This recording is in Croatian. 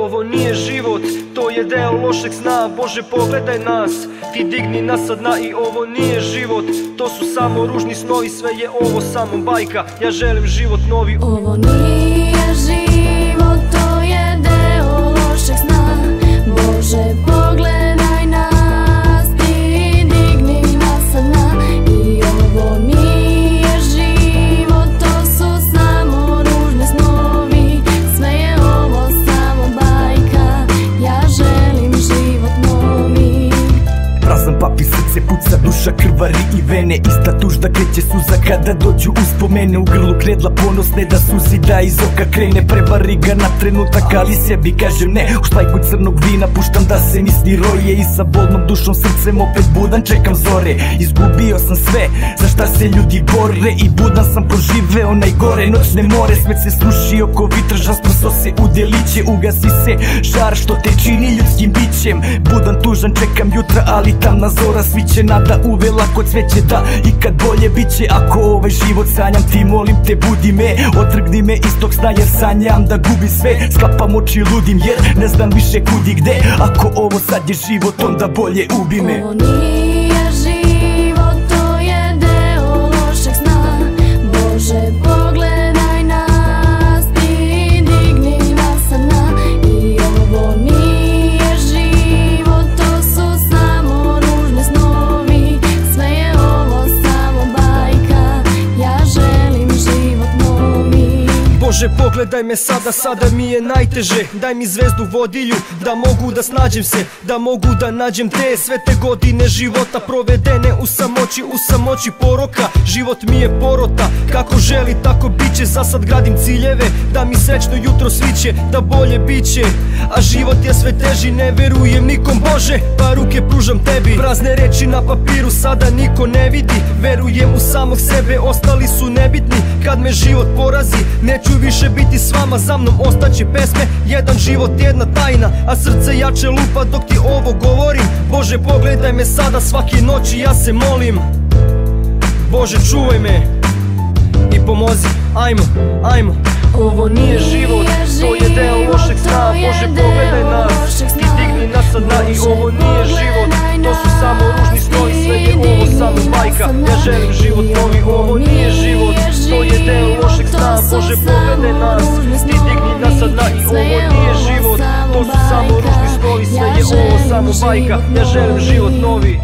ovo nije život, to je deo lošeg sna. Bože pogledaj nas, ti digni nas sa dna. I ovo nije život, to su samo ružni snovi. Sve je ovo samo bajka, ja želim život novi. Ovo nije život, to je deo lošeg sna. Bože pogledaj nas, ti digni nas sa dna. I ovo nije život, to su samo ružni snovi. Sve je ovo samo bajka, ja želim život novi. Prazan papir, srce puca, duša krvari i vene. Ista tužda kreće suza kada dođu uspomene. U grlu kredla ponosne da suzi da iz oka krene. Prevari ga na trenutak, ali sebi kažem ne. U štajku crnog vina puštam da se misli roje. I sa bolnom dušom srcem opet budan čekam zore. Izgubio sam sve za šta se ljudi bore i budan sam proživeo najgore noćne more. Svet se sruši oko vitraža, sprso se u deliće. Ugasi se žar što te čini ljudskim bićem. Budan tužan čekam jutra, ali tamna zora sviće. Nada uvela kod cveće da ikad bolje biće. Ako ovaj život sanjam, ti molim te budi me. Otrgni me iz tog sna jer sanjam da gubim sve. Sklapam oči ludim jer ne znam više kud i gde. Ako ovo sad je život, onda bolje ubi me. Ovo nije život, to je deo lošeg sna. Bože pogledaj nas, ti digni nas sa dna. I ovo nije život, to su samo ružni snovi. Sve je ovo samo bajka, ja želim život novi. Bože pogledaj me sada, sada mi je najteže. Daj mi zvezdu vodilju, da mogu da snađem se, da mogu da nađem te sve te godine života provedene u samoći poroka. Život mi je porota, kako želi tako biće. Za sad gradim ciljeve, da mi srećno jutro sviće, da bolje biće. A život je sve teži, ne verujem nikom Bože, pa ruke pružam tebi. Prazne reči na papiru sada niko ne vidi. Verujem u samog sebe, ostali su nebitni. Kad me život porazi, neću više biti s vama. Za mnom ostaće pesme, jedan život, jedna tajna. A srce jače lupa dok ti ovo govorim. Bože pogledaj me sada, svake noći ja se molim. Bože čuvaj me i pomozi, ajmo, ajmo. Ovo nije život, to je deo lošeg sna. Bože pogledaj nas, ti digni nas sa dna. I ovo nije život, to su samo ružni snovi. Sve je ovo samo bajka, ja želim život novi. Ovo nije život, to je deo lošeg sna. Bože pogledaj nas, ti digni nas sa dna. I ovo nije život, to su samo ružni snovi. Sve je ovo samo bajka, ja želim život novi.